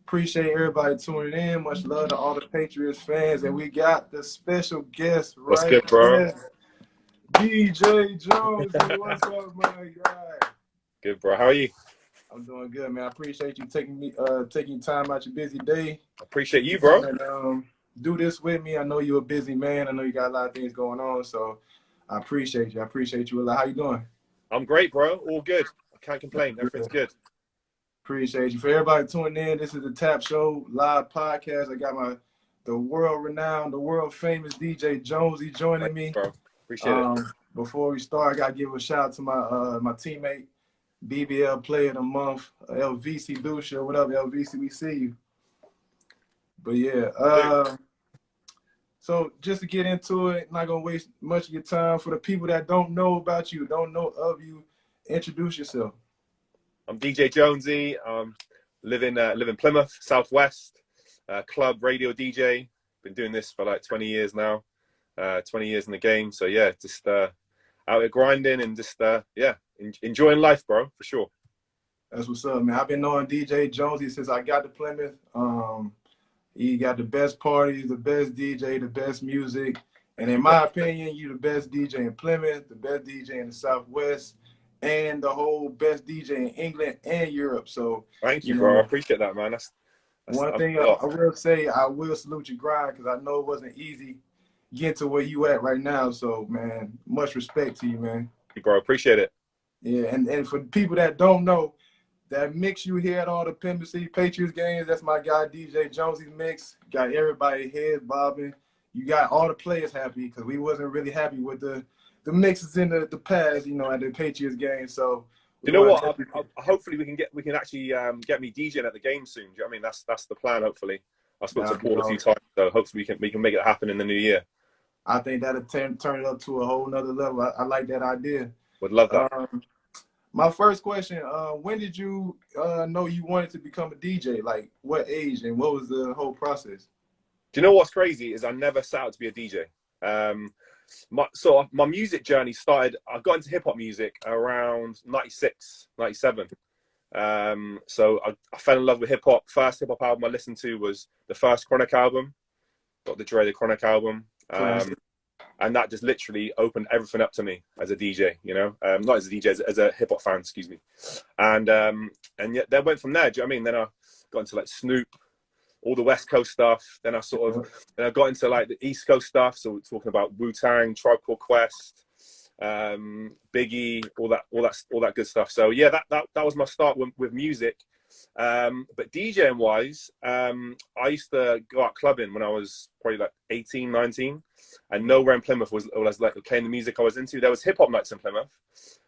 Appreciate everybody tuning in. Much love to all the Patriots fans. And we got the special guest What's right good, bro? there. DJ Jonezy. What's up, my guy? Good, bro. How are you? I'm doing good, man. I appreciate you taking time out your busy day. Appreciate you, bro. And do this with me. I know you're a busy man. I know you got a lot of things going on, so I appreciate you. I appreciate you a lot. How you doing? I'm great, bro. All good. I can't complain. Everything's good. Appreciate you. For everybody tuning in, this is the TAAP Show live podcast. I got the world-renowned, the world-famous DJ Jonezy joining me. Bro, appreciate it. Before we start, I got to give a shout out to my teammate, BBL Player of the Month, LVC Dusha. What up, LVC? We see you. But yeah, so just to get into it, not going to waste much of your time. For the people that don't know about you, don't know of you, introduce yourself. I'm DJ Jonezy. Live in Plymouth, Southwest. Club radio DJ. Been doing this for like 20 years now. 20 years in the game. So yeah, just out here grinding and just enjoying life, bro, for sure. That's what's up, man. I've been knowing DJ Jonezy since I got to Plymouth. He got the best parties, the best DJ, the best music. And in my opinion, you the best DJ in Plymouth, the best DJ in the Southwest, and the whole best DJ in England and Europe. So thank you, bro. I appreciate that, man. That's one thing I will say. I will salute your grind because I know it wasn't easy getting to where you at right now. So, man, much respect to you, man. Thank you, bro. Appreciate it. Yeah, and for people that don't know, that mix you hear at all the Plymouth City Patriots games, that's my guy DJ Jonesy's mix. Got everybody heads bobbing. You got all the players happy because we wasn't really happy with the mixes in the past, you know, at the Patriots game. So you know what? Hopefully we can actually get me DJing at the game soon. Do you know what I mean? That's the plan. Hopefully, I spoke to Paul a few times, so hopefully we can make it happen in the new year. I think that'll turn it up to a whole nother level. I like that idea. Would love that. My first question, when did you know you wanted to become a DJ? Like what age and what was the whole process? Do you know what's crazy is I never set out to be a DJ. My music journey started, I got into hip hop music around 96, 97. So I fell in love with hip hop. First hip hop album I listened to was the first Chronic album, Dr. Dre, the Chronic album. And that just literally opened everything up to me as a DJ, you know, not as a DJ, as a hip hop fan, excuse me. And yet that went from there. Do you know what I mean? Then I got into like Snoop, all the West Coast stuff. Then I got into like the East Coast stuff. So we're talking about Wu-Tang, Tribe Called Quest, Biggie, all that good stuff. So yeah, that was my start with music. But DJing wise, I used to go out clubbing when I was probably like 18, 19, and nowhere in Plymouth was like playing the music I was into. There was hip hop nights in Plymouth,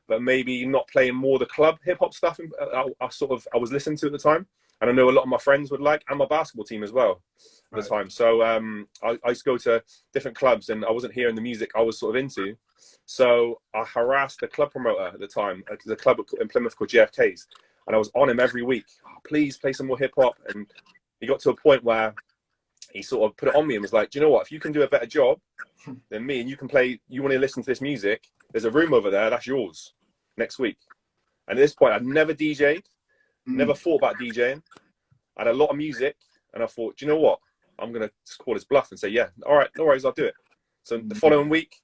but maybe not playing more the club hip hop stuff. I was listening to at the time, and I know a lot of my friends would like, and my basketball team as well at the time. So I used to go to different clubs, and I wasn't hearing the music I was sort of into. So I harassed the club promoter at the time, the club in Plymouth called JFK's. And I was on him every week. Oh, please play some more hip hop. And he got to a point where he sort of put it on me and was like, do you know what? If you can do a better job than me and you can play, you want to listen to this music, there's a room over there, that's yours next week. And at this point, I'd never DJ'd, never thought about DJing. I had a lot of music. And I thought, do you know what? I'm going to call this bluff and say, yeah, all right, no worries, I'll do it. So the following week,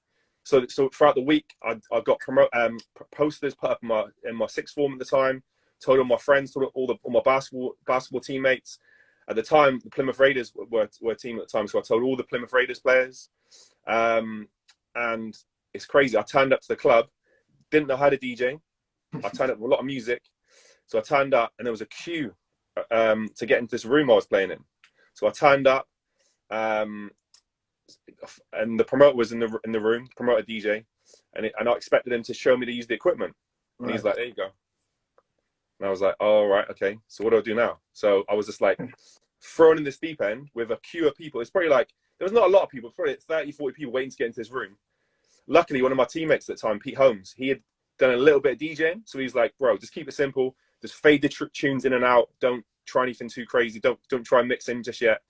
so throughout the week, I got posters put up in my sixth form at the time. Told all my friends, told all my basketball teammates. At the time, the Plymouth Raiders were a team at the time, so I told all the Plymouth Raiders players. And it's crazy. I turned up to the club, didn't know how to DJ. I turned up with a lot of music, so I turned up, and there was a queue to get into this room I was playing in. So I turned up, and the promoter was in the room, promoter DJ, and I expected him to show me to use the equipment. And he's like, "There you go." And I was like, oh, right, okay. So what do I do now? So I was just like thrown in this deep end with a queue of people. It's probably like, there was not a lot of people, probably 30, 40 people waiting to get into this room. Luckily, one of my teammates at the time, Pete Holmes, he had done a little bit of DJing. So he's like, bro, just keep it simple. Just fade the tunes in and out. Don't try anything too crazy. Don't try and mix in just yet.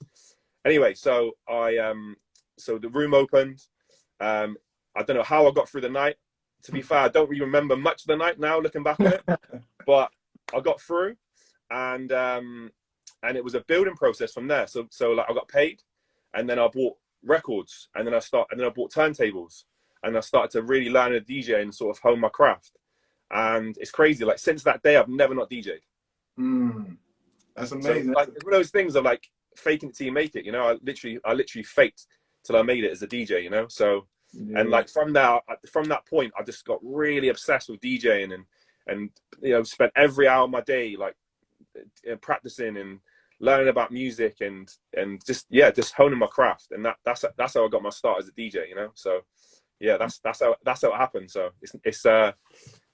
Anyway, so so the room opened. I don't know how I got through the night. To be fair, I don't really remember much of the night now, looking back on it. But I got through, and it was a building process from there. So like I got paid, and then I bought records, and then I bought turntables, and I started to really learn a DJ and sort of hone my craft. And it's crazy. Like since that day, I've never not DJed. That's So amazing. like it's one of those things of like faking it till you make it. You know, I literally faked till I made it as a DJ. You know, so and like from that point, I just got really obsessed with DJing and you know spent every hour of my day like practicing and learning about music and just honing my craft. And that's how I got my start as a DJ. You know, so yeah, that's how it happened. So it's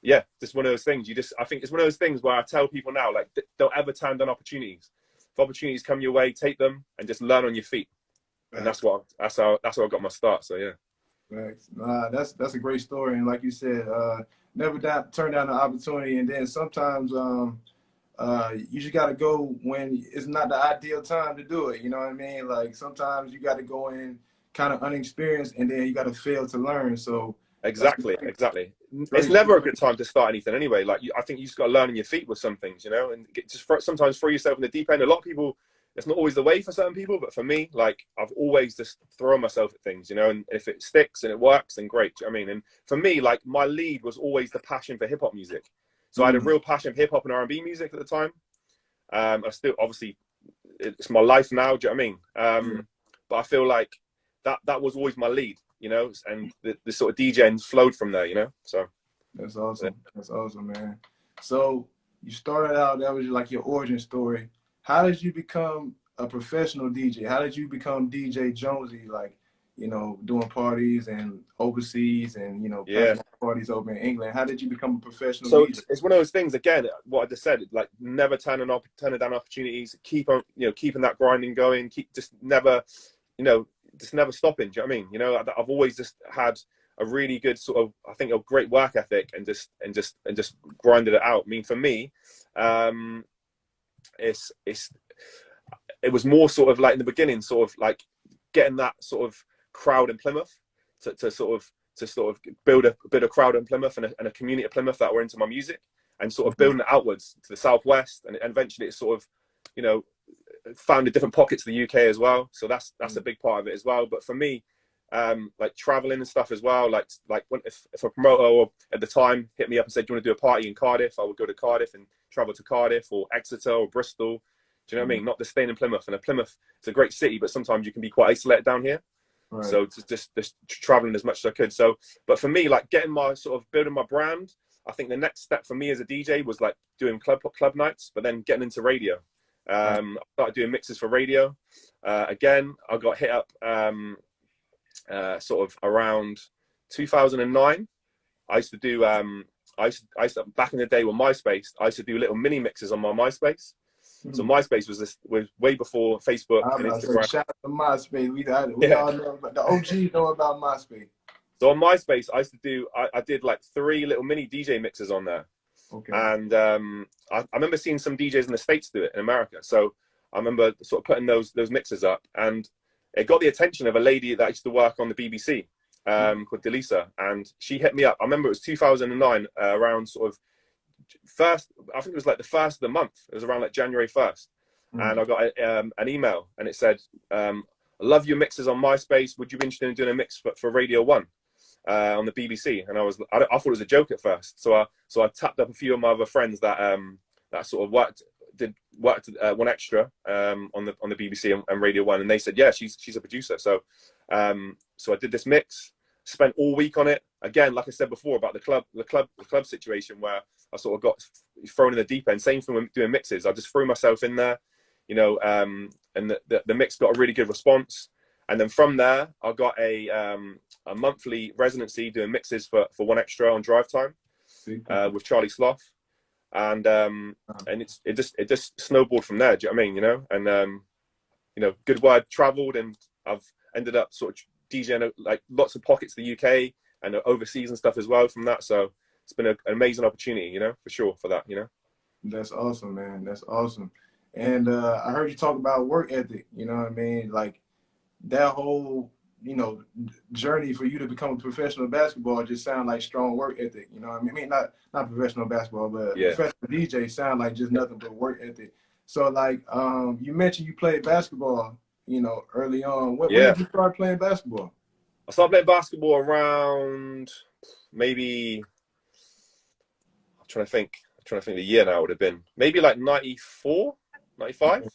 yeah, just one of those things. I think it's one of those things where I tell people now, like, don't ever turn down opportunities. If opportunities come your way, take them and just learn on your feet. And that's how I got my start. So yeah. Right. That's a great story. And like you said, never turn down the opportunity. And then sometimes you just got to go when it's not the ideal time to do it. You know what I mean? Like sometimes you got to go in kind of unexperienced, and then you got to fail to learn. So exactly. It's never a good time to start anything anyway. Like I think you just got to learn on your feet with some things, you know, and sometimes throw yourself in the deep end. A lot of people, it's not always the way for certain people, but for me, like I've always just thrown myself at things, you know, and if it sticks and it works, then great. I mean, and for me, like my lead was always the passion for hip hop music. So I had a real passion for hip hop and R&B music at the time. I still, obviously, it's my life now. Do you know what I mean? But I feel like that was always my lead, you know, and the sort of DJing flowed from there, you know. So that's awesome. That's awesome, man. So you started out, that was like your origin story. How did you become a professional DJ? How did you become DJ Jonezy, like, you know, doing parties and overseas and, you know, parties over in England? How did you become a professional DJ? It's one of those things, again, what I just said, like never turning down opportunities, keeping that grinding going, just never stopping. Do you know what I mean? You know, I've always just had a really good sort of, I think, a great work ethic and just grinded it out. I mean, for me, it was more sort of like in the beginning, sort of like getting that sort of crowd in Plymouth to sort of build a bit of crowd in Plymouth and a community of Plymouth that were into my music, and sort of building it outwards to the southwest, and eventually it sort of, you know, founded different pockets of the UK as well. So that's a big part of it as well. But for me, like traveling and stuff as well, like if a promoter at the time hit me up and said, do you want to do a party in Cardiff, I would go to Cardiff and travel to Cardiff or Exeter or Bristol. Do you know what I mean? Not just staying in Plymouth. And Plymouth, it's a great city, but sometimes you can be quite isolated down here. Right. So just traveling as much as I could. So, but for me, like getting my sort of building my brand, I think the next step for me as a DJ was like doing club nights, but then getting into radio. I started doing mixes for radio. Again, I got hit up sort of around 2009. I used to do back in the day with MySpace, I used to do little mini mixes on my MySpace. So MySpace was way before Facebook and Instagram. Shout out to MySpace. We all know, but the OGs know about MySpace. So on MySpace, I did like 3 little mini DJ mixes on there. Okay. And I remember seeing some DJs in the States do it in America. So I remember sort of putting those mixes up, and it got the attention of a lady that used to work on the BBC called Delisa, and she hit me up. I remember it was 2009, around sort of first, I think it was like the first of the month. It was around like January 1st. And I got an email, and it said, I love your mixes on MySpace. Would you be interested in doing a mix for Radio 1 on the BBC? And I thought it was a joke at first. So I tapped up a few of my other friends that sort of worked 1 Extra on the BBC and Radio 1, and they said, yeah, she's a producer. So I did this mix, spent all week on it. Again, like I said before about the club situation, where I sort of got thrown in the deep end. Same thing when doing mixes. I just threw myself in there, you know, and the mix got a really good response. And then from there, I got a monthly residency doing mixes for 1 Extra on Drive Time with Charlie Sloth. And it just snowballed from there. Do you know what I mean? You know, and you know, good word traveled, and I've ended up sort of DJing like lots of pockets of the UK and overseas and stuff as well from that. So it's been an amazing opportunity, you know, for sure, for that, you know. That's awesome, man. That's awesome. And I heard you talk about work ethic. You know what I mean? Like that whole, you know, journey for you to become a professional basketball just sound like strong work ethic. You know what I mean? I mean, not professional basketball, but professional DJ sound like just nothing but work ethic. So like, you mentioned you played basketball, you know, early on. When Yeah. did you start playing basketball? I started playing basketball around maybe, I'm trying to think the year now would have been. Maybe like 94, 95.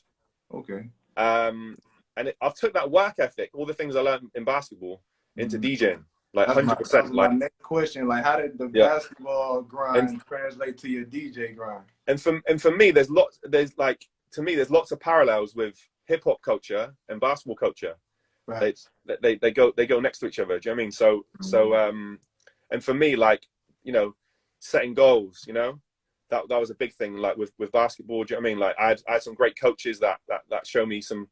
Okay. I've took that work ethic, all the things I learned in basketball, into Mhm. DJing, like That was 100%. my Like, next question. Like, how did the yeah. basketball And grind translate to your DJ grind? for me, there's like, to me, there's lots of parallels with hip hop culture and basketball culture. They, Right. they go next to each other. Do you know what I mean? And for me, like, you know, setting goals, you know, that was a big thing. Like with basketball, do you know what I mean? Like I had some great coaches that show me some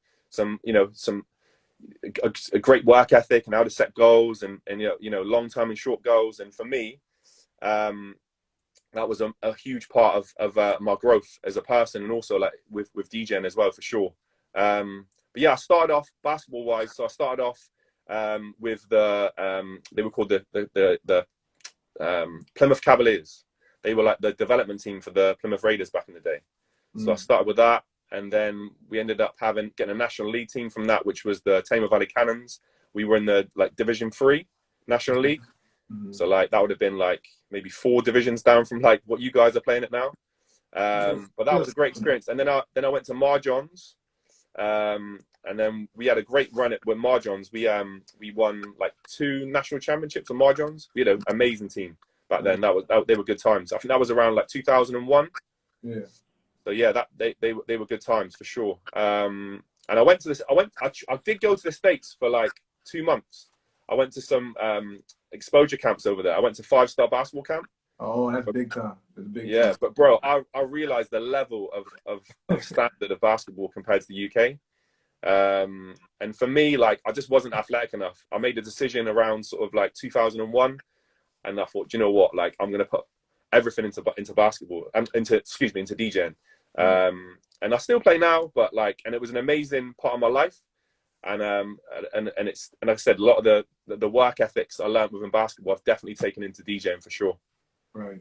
you know some a great work ethic and how to set goals and you know long term and short goals. And for me, um, that was a huge part of my growth as a person and also like with DJing as well for sure. But yeah, I started off basketball wise. So I started off with they were called the Plymouth Cavaliers. They were like the development team for the Plymouth Raiders back in the day. So I started with that, and then we ended up getting a national league team from that, which was the Tama Valley Cannons. We were in the like Division 3 National League. So like that would have been like maybe 4 divisions down from like what you guys are playing at now. But that was a great experience. And then I went to Marjons, and then we had a great run with Marjons. We won like 2 national championships with Marjons. We had an amazing team back then. They were good times. I think that was around like 2001. Yeah. So yeah, they were good times for sure. And I went to this. I did go to the States for like 2 months. I went to some exposure camps over there. I went to 5-star basketball camp. Oh, that's big time. That's big Yeah, time. but bro, I realized the level of standard of basketball compared to the UK. And for me, like I just wasn't athletic enough. I made a decision around sort of like 2001, and I thought, you know what, like I'm gonna put everything into basketball and into DJing. And I still play now, but like, and it was an amazing part of my life. And it's, and like I said, a lot of the work ethics I learned within basketball, I've definitely taken into DJing for sure. Right.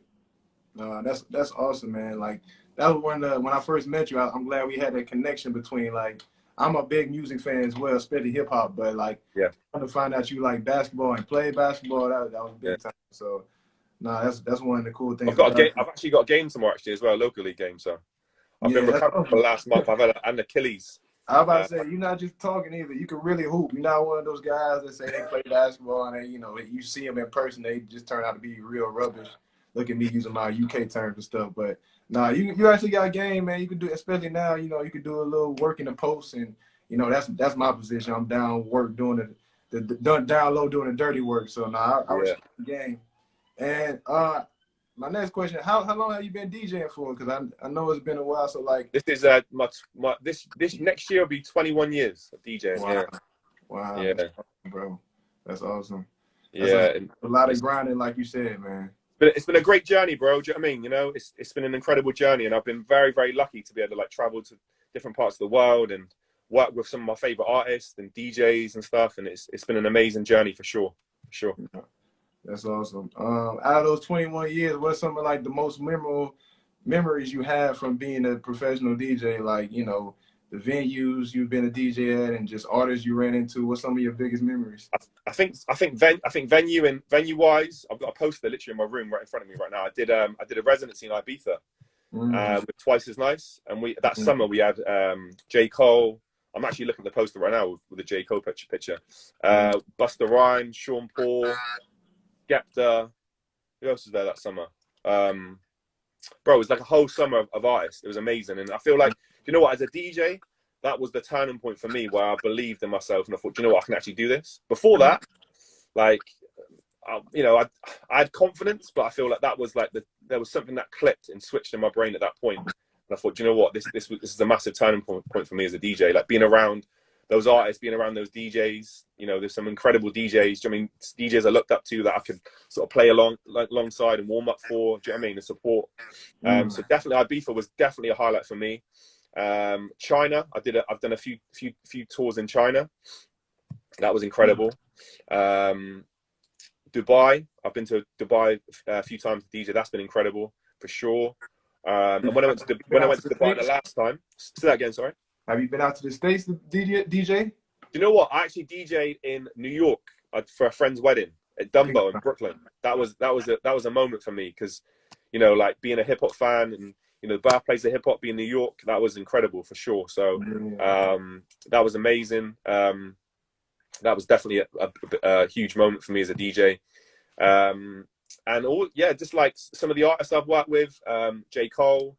No, that's awesome, man. Like that was when I first met you. I'm glad we had that connection between like I'm a big music fan as well, especially hip hop. But like, Yeah, to find out you like basketball and play basketball, that was yeah. big time. So, no, that's one of the cool things I've got a about game. it. I've actually got a game tomorrow actually as well, a local league game. So I've been Yeah, that's recovering for awesome. the last month. I've had an Achilles. I was about Uh, to say you're not just talking either. You can really hoop. You're not one of those guys that say they play basketball and they, you know, you see them in person, they just turn out to be real rubbish. Look at me using my UK terms and stuff, but nah, you actually got a game, man. You can do, especially now. You know, you can do a little work in the post, and you know that's my position. I'm down work doing down low doing the dirty work. So nah, I yeah. respect the game. And my next question: How long have you been DJing for? Because I know it's been a while. So like, This is my this next year will be 21 years of DJing. wow, Yeah, wow, yeah, that's awesome, bro. That's awesome. That's yeah. And a lot of grinding, like you said, man. it's been a great journey, bro. Do you know what I mean? You know, it's been an incredible journey, and I've been very, very lucky to be able to like travel to different parts of the world and work with some of my favorite artists and DJs and stuff. And it's been an amazing journey for sure, for sure. That's awesome. Out of those 21 years, what's some of like the most memorable memories you have from being a professional DJ? Like, you know, the venues you've been a DJ at and just artists you ran into. What's some of your biggest memories? I think venue wise, I've got a poster literally in my room right in front of me right now. I did a residency in Ibiza with Twice as Nice, and that summer we had J Cole. I'm actually looking at the poster right now with the J Cole picture. Busta Rhymes, Sean Paul, Skepta. Who else was there that summer? Bro, it was like a whole summer of artists. It was amazing, and I feel like, you know what, as a DJ, that was the turning point for me where I believed in myself and I thought, you know what, I can actually do this. Before that, like, you know, I had confidence, but I feel like that was like there was something that clicked and switched in my brain at that point. And I thought, you know what, this is a massive turning point for me as a DJ. Like being around those artists, being around those DJs. You know, there's some incredible DJs. I mean, DJs I looked up to that I could sort of play alongside and warm up for. Do you know what I mean? The support. So definitely, Ibiza was definitely a highlight for me. China, I've done a few tours in China. That was incredible. Dubai, I've been to Dubai a few times to DJ. That's been incredible for sure. And when I went to Dubai the last time, say that again, sorry. Have you been out to the States to DJ? Do you know what? I actually DJ'd in New York for a friend's wedding at Dumbo in Brooklyn. That was a moment for me because, you know, like being a hip hop fan and, you know, the birthplace of hip hop being New York, that was incredible for sure. So that was amazing. That was definitely a huge moment for me as a DJ. And all, yeah, just like some of the artists I've worked with, J. Cole,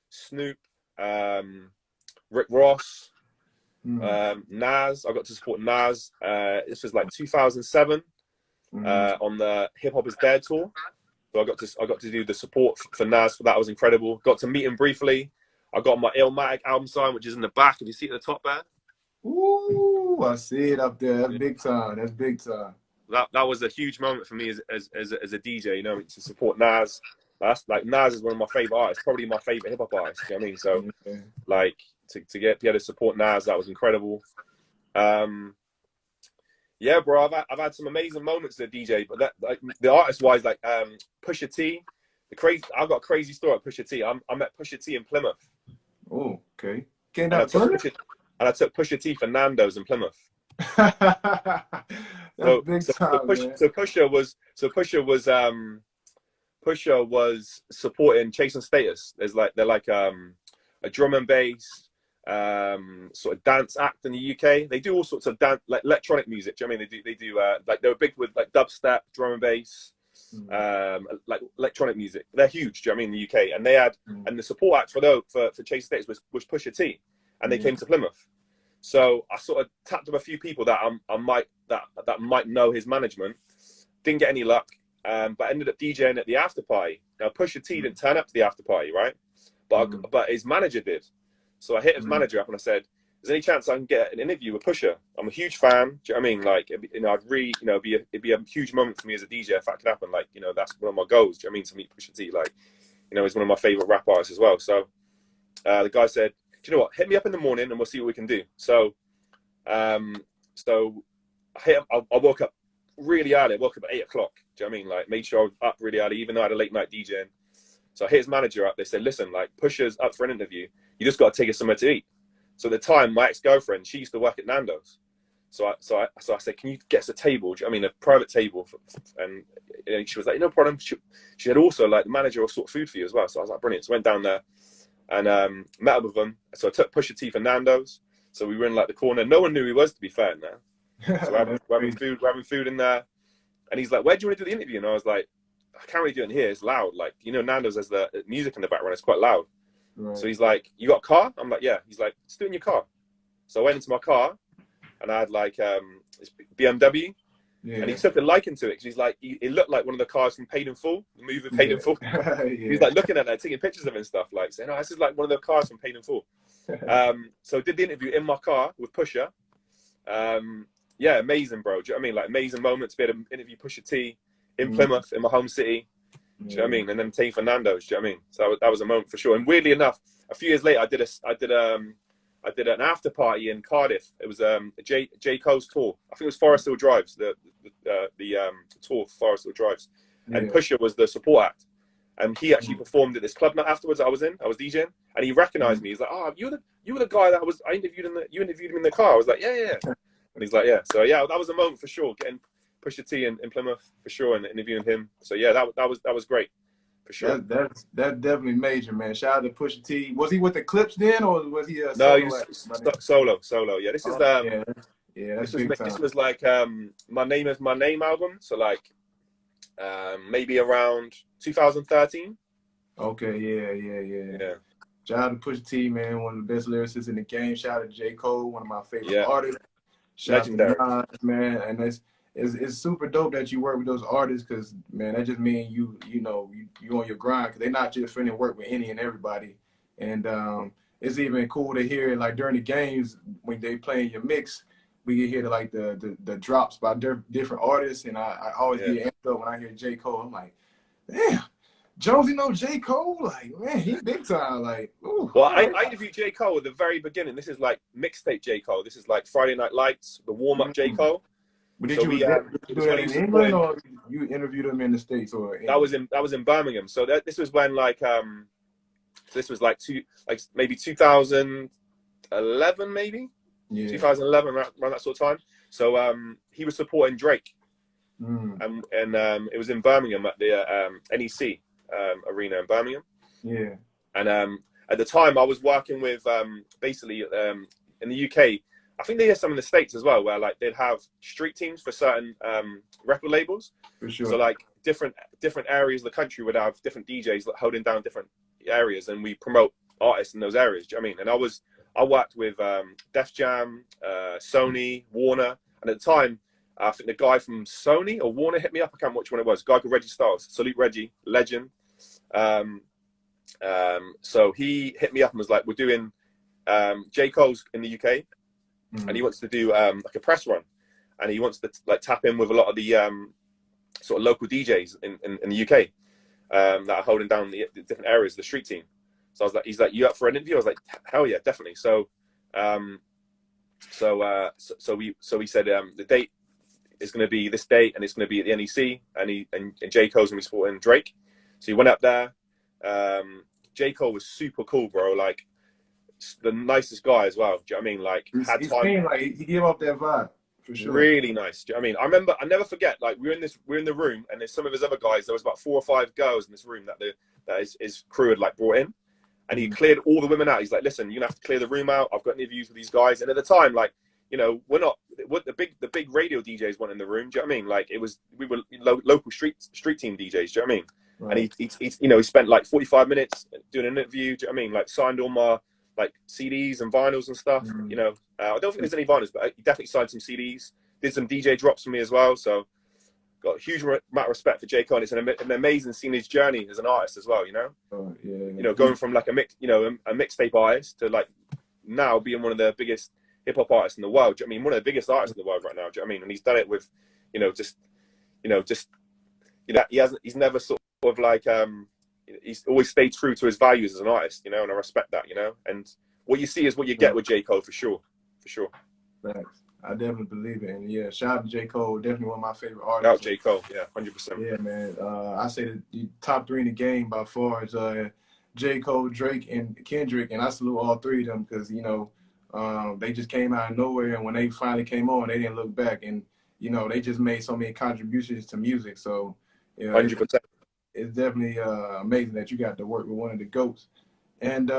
Snoop, Rick Ross, Nas. I got to support Nas. This was like 2007 on the Hip Hop Is Dead tour. So I got to do the support for Nas. For that was incredible. Got to meet him briefly. I got my Illmatic album signed, which is in the back. If you see it at the top there. Ooh, I see it up there. That's big time. That's big time. That was a huge moment for me as a DJ, you know, to support Nas. That's like Nas is one of my favorite artists, probably my favorite hip hop artist. You know what I mean? So like to be able to support Nas, that was incredible. Yeah, bro, I've had some amazing moments as a DJ, but that like the artist wise, like Pusha T, I've got a crazy story at Pusha T. I met Pusha T in Plymouth. Oh, okay. And I took Pusha T for Nando's in Plymouth. So Pusha was supporting Chase and Status. They're like a drum and bass sort of dance act in the UK. They do all sorts of dance, like electronic music. Do you know what I mean? They do like they were big with like dubstep, drum and bass, like electronic music. They're huge. Do you know what I mean? In the UK, and they had and the support act for Chase and Status was Pusha T, and they came to Plymouth. So I sort of tapped up a few people that that might know his management. Didn't get any luck, but ended up DJing at the after party. Now Pusha T didn't turn up to the after party, right? But his manager did. So I hit his manager up and I said, "Is there any chance I can get an interview with Pusha? I'm a huge fan. Do you know what I mean? Like, you know, it'd be a huge moment for me as a DJ if that could happen. Like, you know, that's one of my goals. Do you know what I mean? To meet Pusha T, like, you know, he's one of my favorite rap artists as well. So the guy said, "Do you know what? Hit me up in the morning and we'll see what we can do." So, so I hit him. I woke up really early. I woke up at 8 o'clock. Do you know what I mean? Like, made sure I was up really early, even though I had a late night DJing. So I hit his manager up. They said, "Listen, like, Pusha's up for an interview. You just got to take us somewhere to eat." So at the time, my ex-girlfriend, she used to work at Nando's. So I said, "Can you get us a table? I mean, a private table?" And she was like, "No problem." She had also, like, the manager will sort food for you as well. So I was like, brilliant. So I went down there and met up with them. So I took Pusha T for Nando's. So we were in, like, the corner. No one knew who he was, to be fair, now. So we're having food in there. And he's like, "Where do you want to do the interview?" And I was like, "I can't really do it in here. It's loud. Like, you know, Nando's has the music in the background. It's quite loud." Right. So he's like, "You got a car?" I'm like, "Yeah." He's like, "Let's do it in your car." So I went into my car and I had like this BMW. Yeah. And he took a liking to it because he's like, it looked like one of the cars from Paid in Full, the movie Paid in Full. He's like looking at that, taking pictures of it and stuff, like saying, "Oh, this is like one of the cars from Paid in Full." So I did the interview in my car with Pusha. Yeah, amazing, bro. Do you know what I mean? Like, amazing moment to be able to interview Pusha T in Plymouth, in my home city. Do you know what I mean? And then Team Fernando's. Do you know what I mean? So that was a moment for sure. And weirdly enough, a few years later, I did an after party in Cardiff. It was J. Cole's tour. I think it was Forest Hill Drives, the tour Forest Hill Drives, and Pusha was the support act. And he actually performed at this club night afterwards. I was DJing, and he recognized me. He's like, "Oh, you were the guy that I interviewed you interviewed him in the car." I was like, "Yeah." And he's like, "Yeah." So yeah, that was a moment for sure. Getting Pusha T in Plymouth for sure, and interviewing him. So yeah, that was great for sure. That's definitely major, man. Shout out to Pusha T. Was he with the Clips then, or was he No, he was solo. Yeah, this is this was like my name is my name album. So like maybe around 2013. Okay, yeah. Shout out to Pusha T, man, one of the best lyricists in the game. Shout out to J. Cole, one of my favorite artists. Shout out to Nas, man, and it's super dope that you work with those artists, because, man, that just means you on your grind, because they're not just finna work with any and everybody. And it's even cool to hear, like, during the games when they playing your mix, we can hear like the drops by different artists, and I always get amped up when I hear J. Cole. I'm like, damn, Jonesy know J. Cole? Like, man, he big time. Like, ooh. Well, I interviewed J. Cole at the very beginning. This is like mixtape J. Cole. This is like Friday Night Lights, the warm-up J. Cole. But did you do that in England, or you interviewed him in the States? Or that was in Birmingham. So this was when, like, So this was like maybe 2011, maybe 2011, around that sort of time. So he was supporting Drake, and it was in Birmingham at the NEC arena in Birmingham. Yeah. And at the time, I was working with basically in the UK. I think they had some in the States as well, where like they'd have street teams for certain record labels. For sure. So like different areas of the country would have different DJs like, holding down different areas, and we promote artists in those areas. Do you know what I mean? And I worked with Def Jam, Sony, Warner, and at the time, I think the guy from Sony or Warner hit me up. I can't remember which one it was. A guy called Reggie Styles. Salute Reggie, legend. So he hit me up and was like, "We're doing J. Cole's in the UK, and he wants to do like a press run, and he wants to like tap in with a lot of the sort of local DJs in the UK that are holding down the different areas of the street team." So I was like, he's like, "You up for an interview?" I was like, "Hell yeah, definitely." So we said the date is going to be this date, and it's going to be at the NEC, and J. Cole's going to be supporting Drake. So he went up there. J. Cole was super cool, bro. Like the nicest guy as well. Do you know what I mean? Like had time. Like he gave off that vibe for sure. Really nice. Do you know what I mean? I remember. I never forget. Like we're in the room, and there's some of his other guys. There was about 4 or 5 girls in this room that his crew had like brought in, and he cleared all the women out. He's like, "Listen, you're gonna have to clear the room out. I've got interviews with these guys." And at the time, like, you know, we're not what the big radio DJs want in the room. Do you know what I mean? Like we were local street team DJs. Do you know what I mean? Right. And he you know, he spent like 45 minutes doing an interview. Do you know what I mean? Like signed all my like CDs and vinyls and stuff. You know, I don't think there's any vinyls, but he definitely signed some CDs. Did some DJ drops for me as well. So got a huge amount of respect for J. Cole. It's an amazing seeing his journey as an artist as well. You know, you know, going from like a mixtape artist to like now being one of the biggest hip hop artists in the world. Do you know what I mean? One of the biggest artists in the world right now. Do you know what I mean? And he's done it with, he's never sort of like he's always stayed true to his values as an artist, you know, and I respect that, you know. And what you see is what you get with J. Cole for sure. Thanks. I definitely believe it. And yeah, shout out to J. Cole, definitely one of my favorite artists. Shout out J. Cole, yeah, 100%. Yeah, man. I say the top 3 in the game by far is J. Cole, Drake, and Kendrick, and I salute all 3 of them because, you know, they just came out of nowhere, and when they finally came on, they didn't look back, and you know, they just made so many contributions to music. So, you know, 100%. It's definitely amazing that you got to work with one of the GOATs. And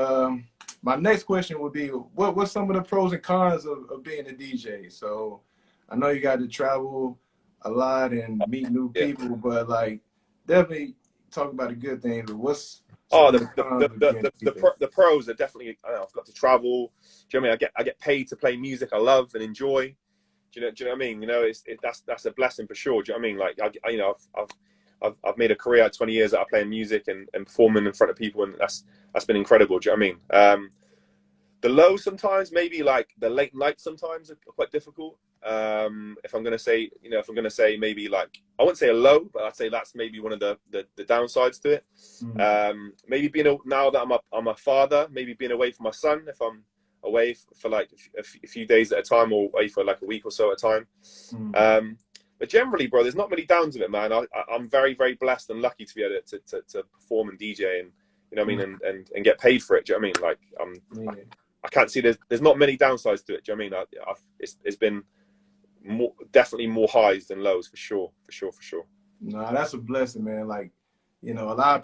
my next question would be, what's some of the pros and cons of being a DJ? So I know you got to travel a lot and meet new people, but like definitely talk about the good things. But what's the pros are definitely, I've got to travel. Do you know what I mean? I get paid to play music I love and enjoy. Do you know what I mean? You know, that's a blessing for sure. Do you know what I mean? Like I've made a career at 20 years out of playing music and performing in front of people, and that's been incredible. Do you know what I mean? The lows sometimes, maybe like the late nights sometimes are quite difficult. If I'm gonna say maybe like, I wouldn't say a low, but I'd say that's maybe one of the downsides to it. Maybe now that I'm a father, maybe being away from my son, if I'm away for like a few days at a time, or away for like a week or so at a time. But generally, bro, there's not many downs of it, man. I'm very, very blessed and lucky to be able to perform and DJ, and you know what I mean, and get paid for it. Do you know what I mean? Like I can't see there's not many downsides to it. Do you know what I mean? It's been definitely more highs than lows for sure. Nah, that's a blessing, man. Like, you know, a lot of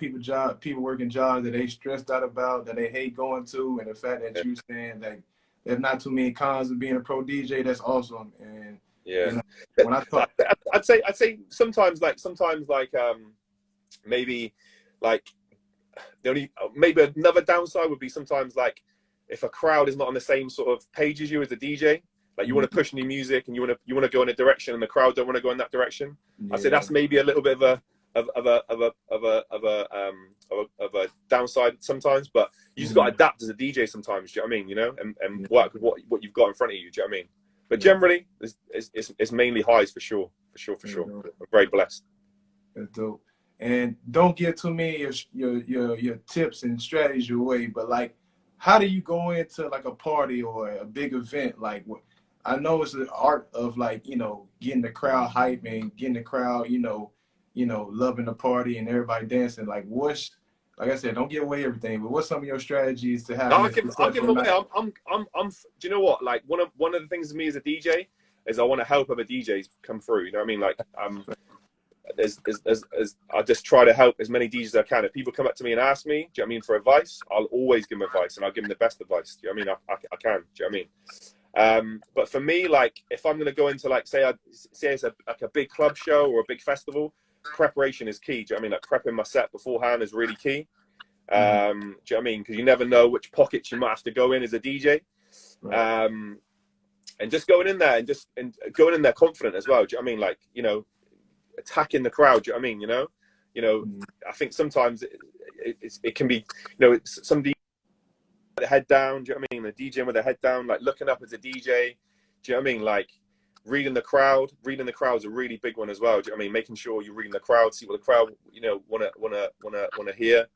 people working jobs that they stressed out about, that they hate going to, and the fact that you saying that there's not too many cons of being a pro DJ, that's awesome. And yeah, you know, when I talk, I'd say sometimes maybe like maybe another downside would be sometimes like if a crowd is not on the same sort of page as you as a DJ, like you want to push new music and you want to go in a direction and the crowd don't want to go in that direction. I'd say that's maybe a little bit of a downside sometimes, but you just got to adapt as a DJ sometimes. Do you know what I mean? You know, and work with what you've got in front of you. Do you know what I mean? But generally, it's mainly highs for sure. I'm very blessed. That's dope. And don't give too many your tips and strategies away, but like, how do you go into like a party or a big event? Like, I know it's an art of like, you know, getting the crowd hype and getting the crowd, you know, loving the party and everybody dancing. Like, what's like I said, don't give away everything. But what's some of your strategies to No, having a I'll give them successful away. night? Do you know what? Like one of the things to me as a DJ is I want to help other DJs come through. You know what I mean? Like I just try to help as many DJs as I can. If people come up to me and ask me, do you know what I mean, for advice, I'll always give them advice, and I'll give them the best advice. Do you know what I mean? I can. Do you know what I mean? But for me, like if I'm gonna go into like say it's a big club show or a big festival, preparation is key. Do you know what I mean? Like prepping my set beforehand is really key. Do you know what I mean? Because you never know which pockets you might have to go in as a DJ. Right. And just going in there and going in there confident as well. Do you know what I mean? Like, you know, attacking the crowd. Do you know what I mean? You know, I think sometimes it can be, you know, some DJs with their head down. Do you know what I mean? The DJ with their head down, like looking up as a DJ. Do you know what I mean? Like reading the crowd. Reading the crowd is a really big one as well. Do you know what I mean? Making sure you're reading the crowd, see what the crowd, you know, wanna hear,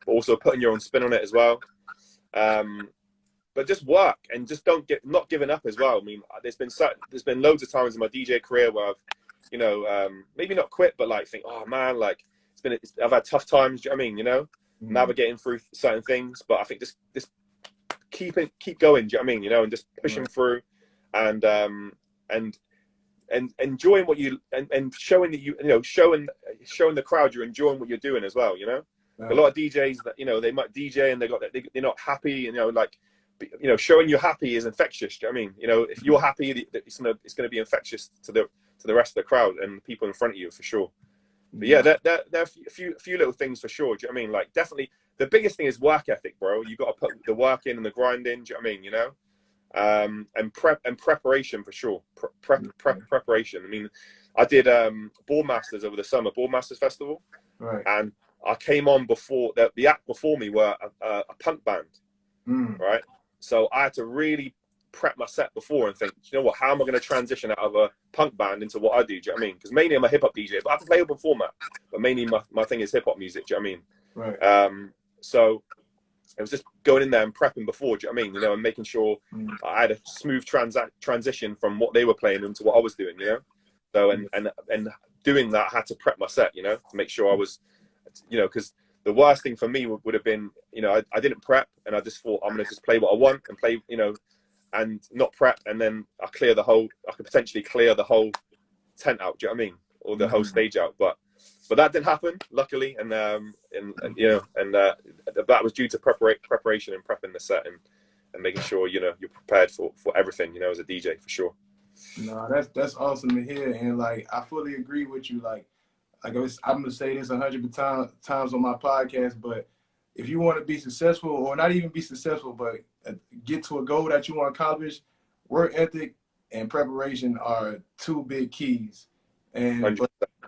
but also putting your own spin on it as well. But just work and just not giving up as well. I mean, there's been loads of times in my DJ career where I've, you know, maybe not quit, but like think, oh man, like I've had tough times. Do you know what I mean? You know, navigating through certain things, but I think just keep going. Do you know what I mean? You know, and just pushing through, and enjoying what you and showing that you know showing the crowd you're enjoying what you're doing as well. You know, a lot of DJs that, you know, they might DJ and they're not happy. You know, like, you know, showing you're happy is infectious. Do you know what I mean? You know, if you're happy, it's gonna be infectious to the rest of the crowd and people in front of you for sure. But yeah, there are a few little things for sure. Do you know what I mean? Like definitely the biggest thing is work ethic, bro. You got to put the work in and the grind in. Do you know what I mean? You know, and preparation for sure. Preparation. I mean, I did Boardmasters over the summer, Boardmasters Festival, right? And I came on before the act before me were a punk band, right? So I had to really prep my set before and think, you know what, how am I going to transition out of a punk band into what I do? Do you know what I mean? Because mainly I'm a hip hop DJ, but I can play open format. But mainly my thing is hip hop music. Do you know what I mean? Right. So it was just going in there and prepping before. Do you know what I mean? You know, and making sure I had a smooth transition from what they were playing into what I was doing. You know, so and doing that, I had to prep my set. You know, to make sure I was, you know, because the worst thing for me would have been, you know, I didn't prep and I just thought I'm going to just play what I want and play, you know, and not prep, and then I could potentially clear the whole tent out. Do you know what I mean? Or the whole stage out. But that didn't happen, luckily, and you know, and that was due to preparation and prepping the set and making sure, you know, you're prepared for everything, you know, as a DJ for sure. No, that's awesome to hear, and like I fully agree with you. Like I'm gonna say this 100 times on my podcast, but if you want to be successful, or not even be successful, but get to a goal that you want to accomplish, work ethic and preparation are two big keys. And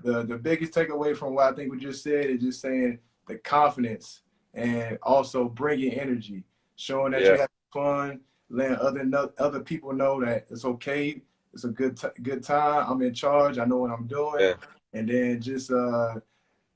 the biggest takeaway from what I think we just said is just saying the confidence and also bringing energy, showing that you have fun, letting other people know that it's okay, it's a good time, I'm in charge, I know what I'm doing, and then just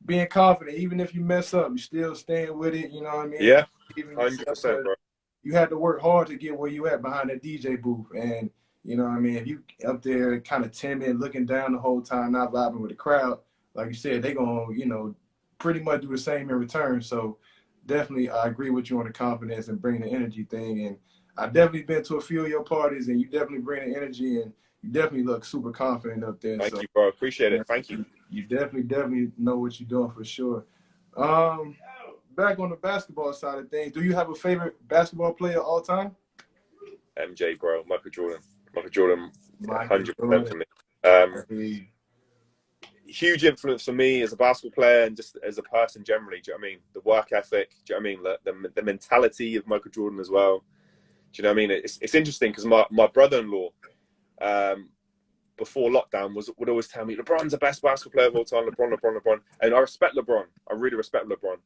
being confident, even if you mess up, you still staying with it. You know what I mean? Yeah, 100%, bro. You had to work hard to get where you at behind the DJ booth, and you know what I mean. If you up there kind of timid, looking down the whole time, not vibing with the crowd, like you said, they gonna, you know, pretty much do the same in return. So definitely, I agree with you on the confidence and bring the energy thing. And I've definitely been to a few of your parties, and you definitely bring the energy, and you definitely look super confident up there. Thank you, bro. Appreciate it. Thank you. You definitely know what you're doing for sure. Back on the basketball side of things, do you have a favorite basketball player all time? MJ, bro. Michael Jordan, 100% for me. Huge influence for me as a basketball player and just as a person generally. Do you know what I mean? The work ethic. Do you know what I mean? The mentality of Michael Jordan as well. Do you know what I mean? It's interesting because my brother-in-law, before lockdown, would always tell me LeBron's the best basketball player of all time. LeBron, and I respect LeBron. I really respect LeBron.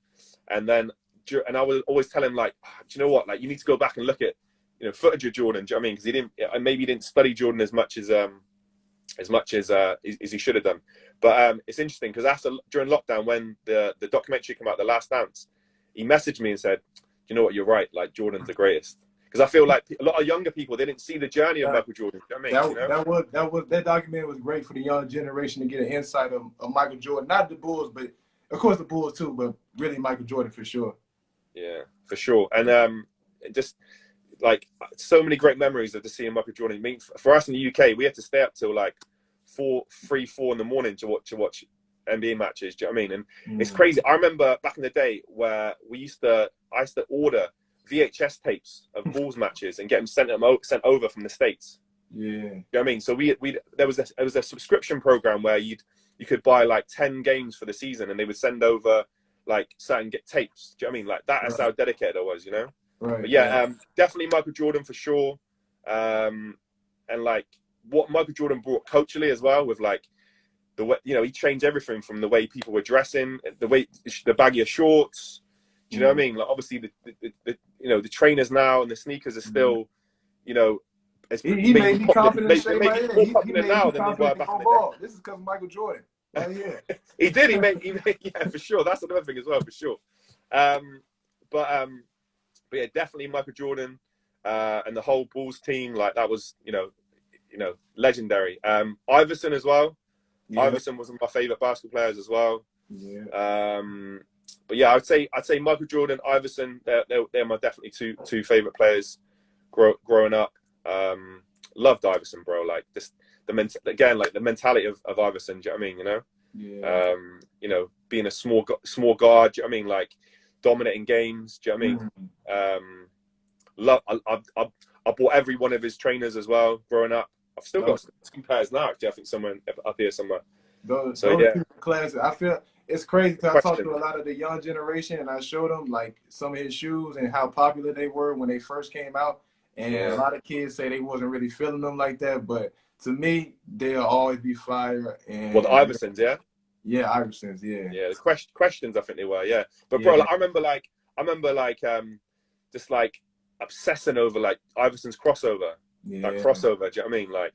And I would always tell him, like, do you know what? Like, you need to go back and look at, you know, footage of Jordan. Do you know what I mean? Because he didn't study Jordan as much as he should have done. But it's interesting because during lockdown, when the documentary came out, The Last Dance, he messaged me and said, you know what? You're right. Like, Jordan's the greatest. Because I feel like a lot of younger people, they didn't see the journey of Michael Jordan. You know what I mean? That documentary was great for the young generation to get an insight of Michael Jordan. Not the Bulls, but Of course, the Bulls too, but really Michael Jordan for sure. Yeah, for sure. And just like so many great memories of just seeing Michael Jordan. I mean, for us in the UK, we had to stay up till like 4 in the morning to watch NBA matches. Do you know what I mean? And it's crazy. I remember back in the day where I used to order VHS tapes of Bulls matches and get them sent over from the States. Yeah. You know what I mean? So there was a subscription program where you could buy like 10 games for the season, and they would send over like certain tapes. Do you know what I mean? Like that's how dedicated I was, you know? Right. But yeah, definitely Michael Jordan for sure. And like what Michael Jordan brought culturally as well, with like the way, you know, he changed everything from the way people were dressing, the baggier shorts. Do you know what I mean? Like obviously the you know, the trainers now and the sneakers are still, you know, he made me confident in shape my head. more popular now than they were back in the day. This is because of Michael Jordan. Oh yeah. He made yeah, for sure. That's another thing as well, for sure. But yeah, definitely Michael Jordan and the whole Bulls team, like that was, you know, legendary. Iverson as well. Yeah. Iverson was one of my favorite basketball players as well. Yeah. But yeah, I'd say Michael Jordan, Iverson, they're my definitely two favorite players growing up. Loved Iverson, bro. Like just the mentality of Iverson. Do you know what I mean? You know, yeah. You know, being a small guard. Do you know what I mean? Like dominating games. Do you know what I mean? I bought every one of his trainers as well growing up. I've still got 2 pairs now. Actually, I think somewhere up here somewhere. Those classics. I feel it's crazy because I talked to a lot of the young generation, and I showed them like some of his shoes and how popular they were when they first came out. And a lot of kids say they wasn't really feeling them like that, but to me, they'll always be fire. And the Iversons, yeah. Yeah, Iversons, yeah. Yeah, the questions, I think they were, yeah. But bro, like, I remember just like obsessing over like Iverson's crossover, like crossover. Do you know what I mean? Like,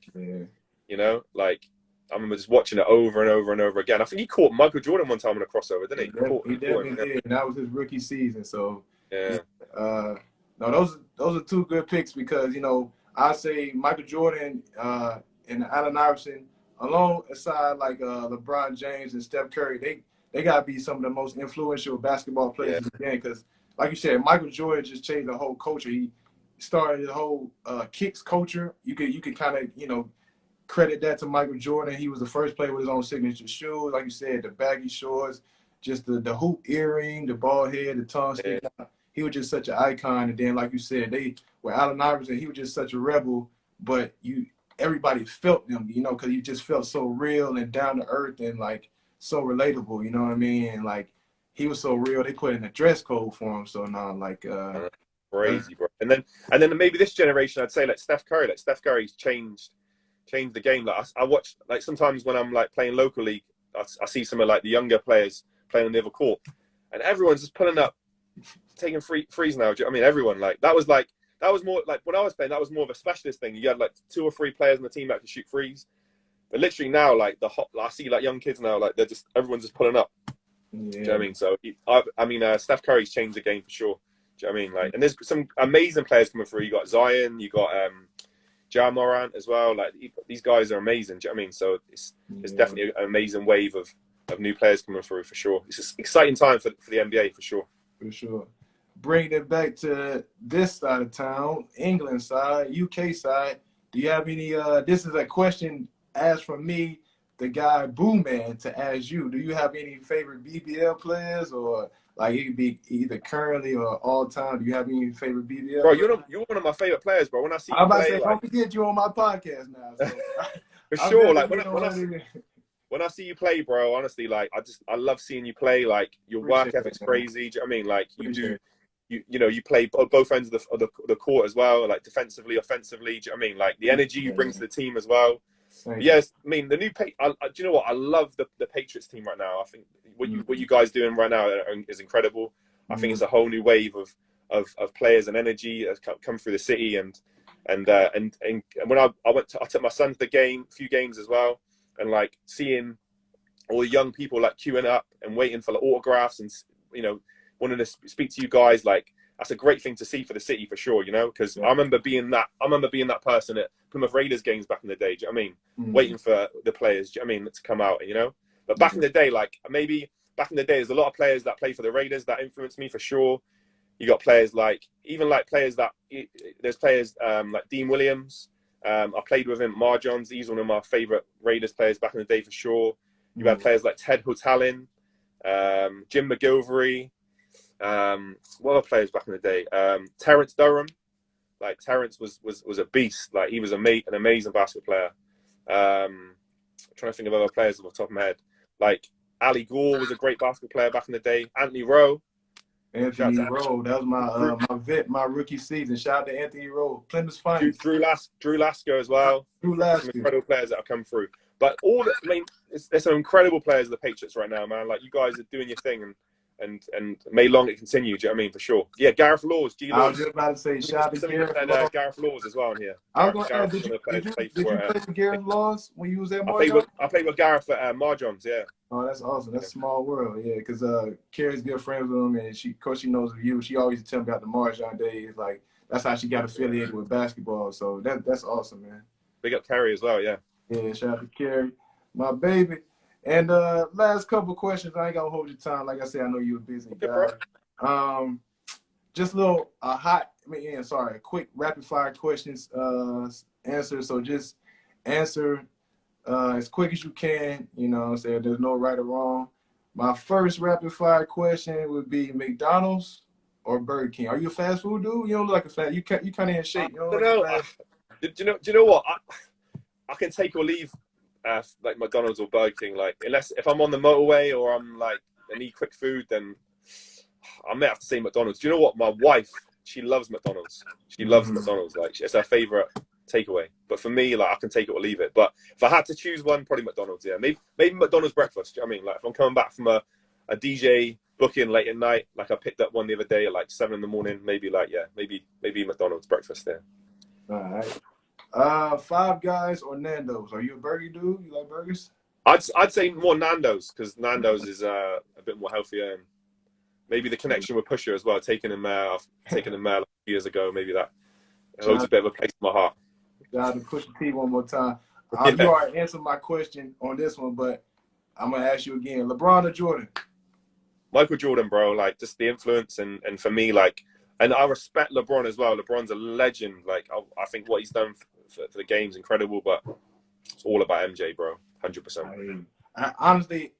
you know, like I remember just watching it over and over and over again. I think he caught Michael Jordan one time on a crossover, didn't he? He definitely did. And that was his rookie season. So yeah. No, those are 2 good picks because, you know, I say Michael Jordan and Allen Iverson, alongside like LeBron James and Steph Curry, they gotta be some of the most influential basketball players in the game. Because, like you said, Michael Jordan just changed the whole culture. He started the whole kicks culture. You could kind of, you know, credit that to Michael Jordan. He was the first player with his own signature shoes, like you said, the baggy shorts, just the hoop earring, the bald head, the tongue sticking out. He was just such an icon. And then, like you said, with Allen Iverson, he was just such a rebel, but everybody felt him, you know, because he just felt so real and down to earth and like so relatable, you know what I mean? And like he was so real, they put in a dress code for him. So now, like, crazy, bro. And then maybe this generation, I'd say like Steph Curry. Like Steph Curry's changed the game. Like I watch, like sometimes when I'm like playing local league, I see some of like the younger players playing on the other court, and everyone's just pulling up, taking threes now. Do you know what I mean? Everyone, like that was more like when I was playing, that was more of a specialist thing. You had like 2 or 3 players on the team that could shoot threes. But literally now, like I see like young kids now, like everyone's just pulling up. Yeah. Do you know what I mean? So I mean, Steph Curry's changed the game for sure. Do you know what I mean? Like, and there's some amazing players coming through. You got Zion, you got Ja Morant as well. Like these guys are amazing. Do you know what I mean? So it's definitely an amazing wave of new players coming through for sure. It's an exciting time for the NBA for sure. For sure. Bringing it back to this side of town, England side, UK side. Do you have any? This is a question asked from me, the guy Boo Man, to ask you. Do you have any favorite BBL players, or like it could be either currently or all time? Do you have any favorite BBL? Bro, you're one of my favorit players, bro. When I see you play, don't forget you on my podcast now. So. For sure, like when I see you play, bro, honestly, like I love seeing you play. Like your work ethic's crazy. Do you know what I mean? Like you play both ends of the court as well, like defensively, offensively. Do you know what I mean? Like the energy you bring to the team as well. Yes, I mean the new. Do you know what? I love the Patriots team right now. I think what you guys doing right now is incredible. I think it's a whole new wave of players and energy that's come through the city and when I took my son to the game, a few games as well, and like seeing all the young people like queuing up and waiting for like autographs and, you know, wanting to speak to you guys, like that's a great thing to see for the city for sure, you know, because I remember being that person at Plymouth Raiders games back in the day. Do you know what I mean? Waiting for the players, do you know what I mean, to come out, you know. But back in the day, like maybe back in the day, there's a lot of players that play for the Raiders that influenced me for sure. You got players like, even like players that, there's players like Dean Williams. I played with him, Marjons. He's one of my favorite Raiders players back in the day for sure. You had players like Ted Hutalin, Jim McGilvery. What other players back in the day? Terrence Durham. Like Terrence was a beast. Like he was an amazing basketball player. I'm trying to think of other players off the top of my head. Like Ali Gore was a great basketball player back in the day. Anthony Rowe. Anthony Rowe, that was my rookie season. Shout out to Anthony Rowe, Plymouth's finest. Drew Lasker as well. Drew Lasker. Some incredible players that have come through. But there's some incredible players of the Patriots right now, man. Like you guys are doing your thing, and may long it continue. Do you know what I mean? For sure. Yeah, Gareth Laws, G. Laws. I was just about to say, shout out to Gareth Laws as well in here. I was going to ask, did you play for Gareth Laws when you was at Marjons? I played with Gareth at Marjons, yeah. Oh, that's awesome. That's a small world, yeah. Because Carrie's good friends with him, and she knows of you. She always tell me about the Marjons days. Like that's how she got affiliated with basketball. So that's awesome, man. Big up Carrie as well, yeah. Yeah, shout out to Carrie, my baby. And last couple questions. I ain't gonna hold your time. Like I said, I know you're a busy guy. Just a little quick rapid fire questions answer. So just answer as quick as you can. You know what I'm saying? There's no right or wrong. My first rapid fire question would be McDonald's or Burger King. Are you a fast food dude? You don't look like a fast. You kind of in shape. You know. Do you know what? I can take or leave like McDonald's or Burger King. Like unless if I'm on the motorway or I'm like I need quick food, then I may have to say McDonald's. Do you know what? My wife, she loves McDonald's. She loves McDonald's. Like it's her favorite takeaway. But for me, like I can take it or leave it. But if I had to choose one, probably McDonald's. Yeah, maybe McDonald's breakfast. Do you know what I mean? Like if I'm coming back from a DJ booking late at night, like I picked up one the other day at like 7 a.m, maybe McDonald's breakfast there. All right. Five Guys or Nando's? Are you a burger dude? You like burgers? I'd say more Nando's because Nando's is a bit more healthier and maybe the connection with Pusher as well. Taking him like years ago, maybe that holds a bit of a place in my heart. Got to push the T one more time. You already answered my question on this one, but I'm gonna ask you again: LeBron or Jordan? Michael Jordan, bro. Like just the influence and for me, like, and I respect LeBron as well. LeBron's a legend. Like I think what he's done for the game's incredible, but it's all about MJ, bro. 100%. Honestly,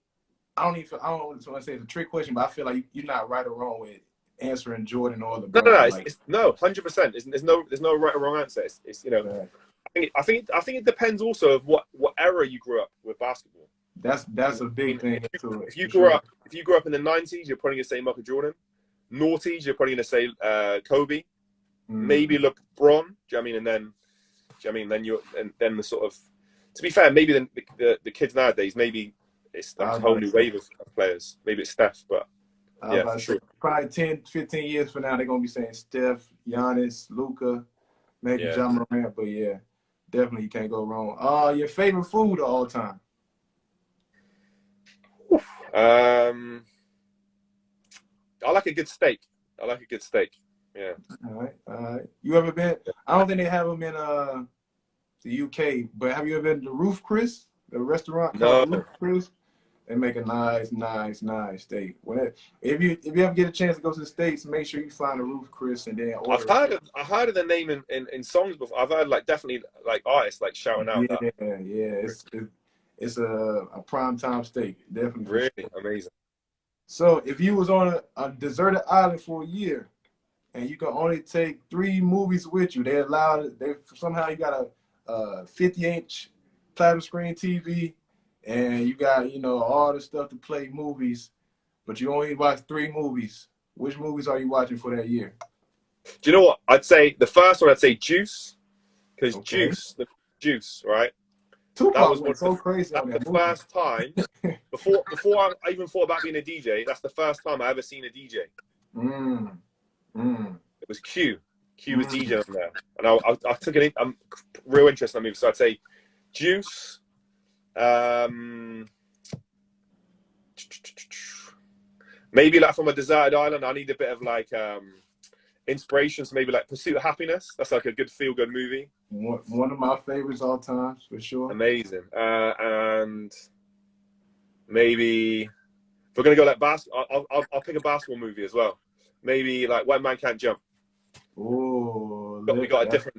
I don't want to say it's a trick question, but I feel like you're not right or wrong with answering Jordan or LeBron. No, 100%. There's no right or wrong answer. It's you know, right. I think it depends also of what era you grew up with basketball. That's a big thing. If you grew up in the 90s, you're probably gonna say Michael Jordan. Noughties, you're probably gonna say Kobe. Maybe LeBron. Do you know what I mean? And then, then the sort of, to be fair, maybe the kids nowadays, maybe it's a whole new wave of players. Maybe it's Steph, but yeah, for sure. Probably 10, 15 years from now, they're going to be saying Steph, Giannis, Luka, maybe John Morant, but yeah, definitely you can't go wrong. Your favorite food of all time? I like a good steak. Yeah. All right. You ever been? I don't think they have them in the UK, but have you ever been to Roof Chris, the restaurant? No. Roof Chris. They make a nice steak. If you ever get a chance to go to the States, make sure you find a Roof Chris and then order. I've heard of the name in songs before. I've heard definitely artists shouting out that. Yeah. It's a prime time steak. Definitely. Really amazing. So if you was on a deserted island for a year and you can only take 3 movies with you, somehow you got a 50-inch platinum screen TV and you got, all the stuff to play movies, but you only watch 3 movies. Which movies are you watching for that year? Do you know what? I'd say the first one, Juice. Because Juice, right? Tupac was so crazy on that movie. First time, before I even thought about being a DJ, that's the first time I ever seen a DJ. It was Q. Q was DJ on there. And I took it in. I'm real interested in the movie. So I'd say Juice. Maybe from a deserted island, I need a bit of inspiration. So maybe Pursuit of Happiness. That's a good feel-good movie. One of my favorites all time, for sure. Amazing. And maybe If we're gonna go like basketball, I'll pick a basketball movie as well. Maybe like White Man Can't Jump. Oh, We got a different,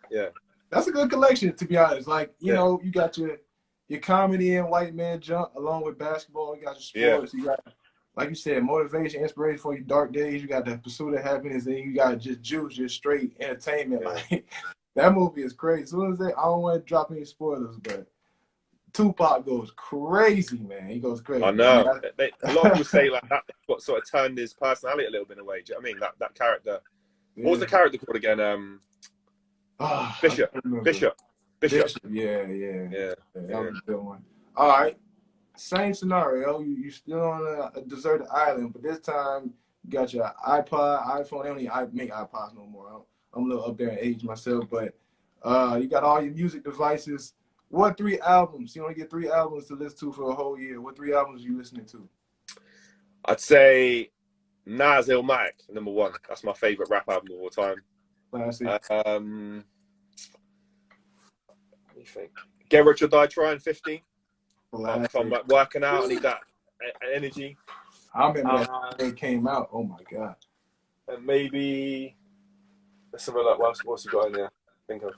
yeah. That's a good collection, to be honest. Like, you Yeah. know, you got your comedy and White Man Jump along with basketball. You got your sports. You got, like you said, motivation, inspiration for your dark days. You got the pursuit of happiness, and you got just juice, just straight entertainment. Yeah. Like, that movie is crazy. As soon as I don't want to drop any spoilers, but Tupac goes crazy, man. He goes crazy. I know. A lot of people say like that what sort of turned his personality a little bit away. Do you know what I mean? That character. Yeah. What was the character called again? Bishop. Yeah. That was a good one. All right. Same scenario. You still on a deserted island, but this time you got your iPod, iPhone. They don't even make iPods no more. I'm a little up there in age myself, but you got all your music devices. What 3 albums? You only get 3 albums to listen to for a whole year. What 3 albums are you listening to? I'd say Nas Illmatic, #1. That's my favorite rap album of all time. Classic. Let me think. Get Rich or Die Trying 50. If I'm like working out, I need that energy. I remember that it came out. Oh my god. And maybe let's have a look. What's he got in there? Think of.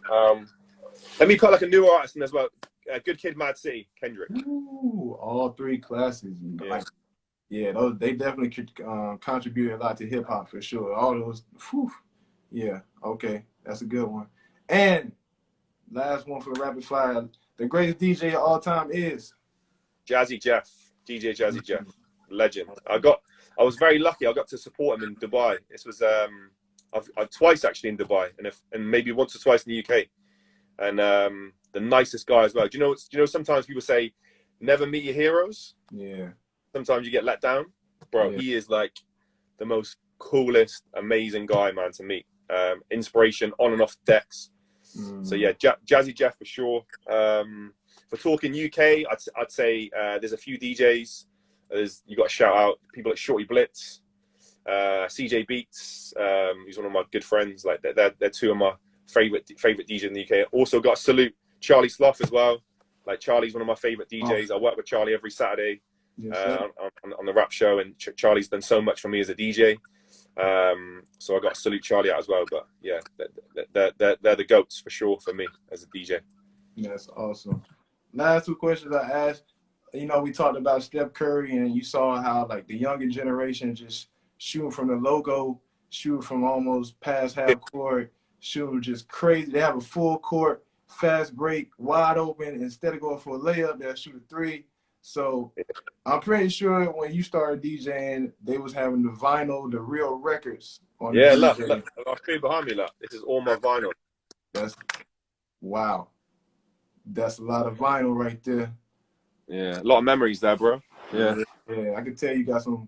Let me put like a new artist in as well. Good Kid, Mad City, Kendrick. Ooh, all 3 classics. Yeah. Those they definitely contributed a lot to hip hop for sure. All those. Whew, yeah. Okay, that's a good one. And last one for the rapid fire. The greatest DJ of all time is Jazzy Jeff, DJ Jazzy Jeff, legend. I was very lucky. I got to support him in Dubai. This was I've twice actually in Dubai, and maybe once or twice in the UK. And the nicest guy as well. Do you know? Sometimes people say, "Never meet your heroes." Yeah. Sometimes you get let down, bro. Yeah. He is like the most coolest, amazing guy, man, to meet. Inspiration on and off decks. So yeah, Jazzy Jeff for sure. For talking UK, I'd say there's a few DJs. You got to shout out people like Shorty Blitz, CJ Beats. He's one of my good friends. Like they're 2 of my favorite DJs in the UK. Also got to salute Charlie Sloth as well. Like Charlie's one of my favorite DJs. I work with Charlie every Saturday on the rap show, and Charlie's done so much for me as a DJ. So I got to salute Charlie out as well. But yeah, they're the goats for sure for me as a DJ. That's awesome. Last 2 questions I asked. You know, we talked about Steph Curry, and you saw how like the younger generation just shooting from the logo, shooting from almost past half court, shooting just crazy. They have a full court, fast break, wide open. Instead of going for a layup, they'll shoot a 3. So I'm pretty sure when you started DJing, they was having the vinyl, the real records on the look, I'll show you behind me, look. This is all my vinyl. Wow. That's a lot of vinyl right there. Yeah, a lot of memories there, bro. Yeah. I can tell you got some.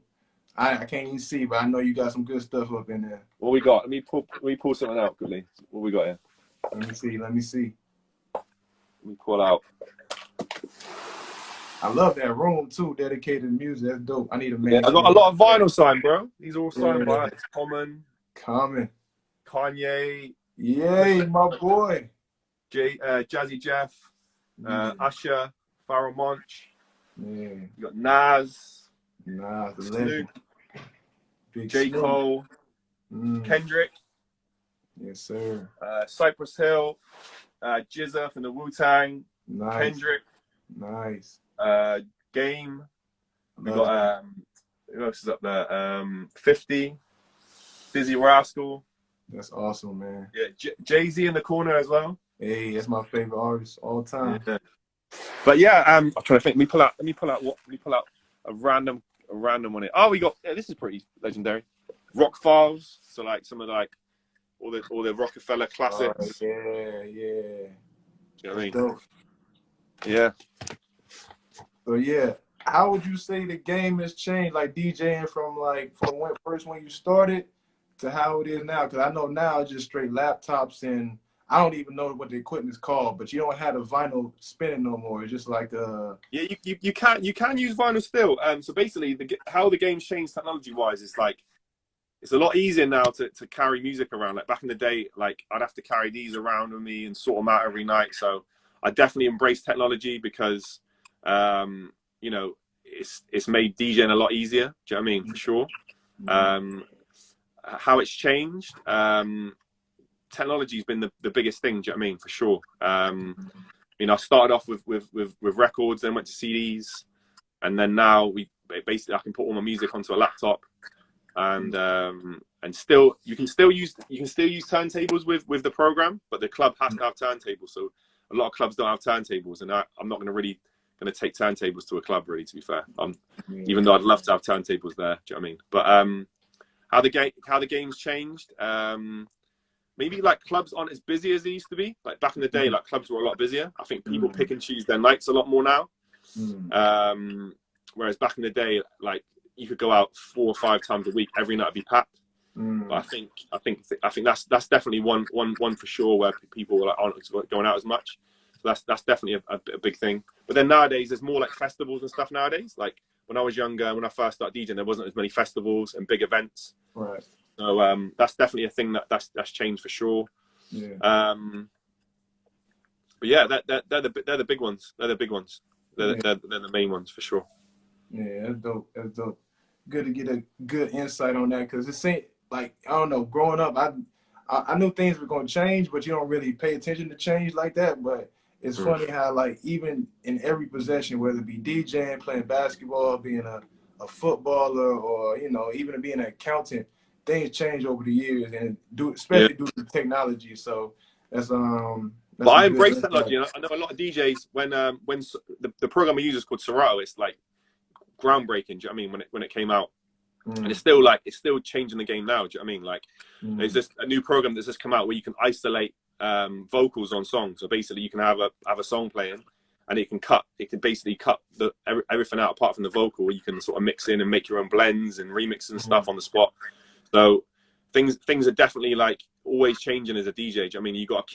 I can't even see, but I know you got some good stuff up in there. What we got? Let me pull something out quickly. What we got here? Let me see. Let me pull out. I love that room too, dedicated to music. That's dope. I need a man. Yeah, I got a lot of vinyl signed, bro. These are all signed by Common, Kanye. Yay, my boy. Jazzy Jeff, Usher, Pharoah Monch. Yeah. You got Nas, the Snoop, Big J. Snoop. Cole, Kendrick. Yes, sir. Cypress Hill, Jizza from the Wu-Tang, Kendrick. Nice. Game. We got who else is up there? 50, Dizzy Rascal. That's awesome, man. Yeah, Jay-Z in the corner as well. Hey, that's my favorite artist all time. Yeah. But yeah, I'm trying to think. Let me pull out a random one here. Oh, we got this is pretty legendary. Rock Files. So like some of like all the Rockefeller classics. Yeah. Do you know what I mean? Dope. Yeah. So yeah, how would you say the game has changed, like DJing from when you started to how it is now? Because I know now it's just straight laptops, and I don't even know what the equipment's called, but you don't have the vinyl spinning no more. It's just like yeah, you can use vinyl still. So basically, how the game's changed technology wise is like it's a lot easier now to carry music around. Like back in the day, like I'd have to carry these around with me and sort them out every night. So I definitely embrace technology because you know, it's made DJing a lot easier. Do you know what I mean? For sure. How it's changed. Technology's been the biggest thing. Do you know what I mean? For sure. You know, I started off with records, then went to CDs, and then now basically I can put all my music onto a laptop, and still you can still use turntables with the program, but the club has to have turntables. So a lot of clubs don't have turntables, and I'm not going to take turntables to a club, really, to be fair. Even though I'd love to have turntables there. Do you know what I mean? But how the game's changed. Maybe like clubs aren't as busy as they used to be. Like back in the day, like clubs were a lot busier. I think people pick and choose their nights a lot more now. Whereas back in the day, like you could go out 4 or 5 times a week, every night would be packed. But I think that's definitely one for sure where people aren't going out as much. So that's definitely a big thing. But then nowadays, there's more like festivals and stuff nowadays. Like when I was younger, when I first started DJing, there wasn't as many festivals and big events. Right. So that's definitely a thing that's changed for sure. Yeah. But yeah, they're the big ones. They're the big ones. They're the main ones for sure. Yeah, that's dope. That's dope. Good to get a good insight on that, because it seemed like, I don't know, growing up, I knew things were going to change, but you don't really pay attention to change like that. But it's funny how, like, even in every possession, whether it be DJing, playing basketball, being a footballer, or, you know, even being an accountant, things change over the years, and especially due to technology. So that's but I embrace technology. You know, I know a lot of DJs when the program I use is called Serato. It's like groundbreaking. Do you know what I mean? When it came out, and it's still changing the game now. Do you know what I mean? Like there's just a new program that's just come out where you can isolate vocals on songs. So basically, you can have a song playing, and it can basically cut everything out apart from the vocal. You can sort of mix in and make your own blends and remixes and stuff on the spot. So things are definitely like always changing as a DJ. Do you know what I mean? You got to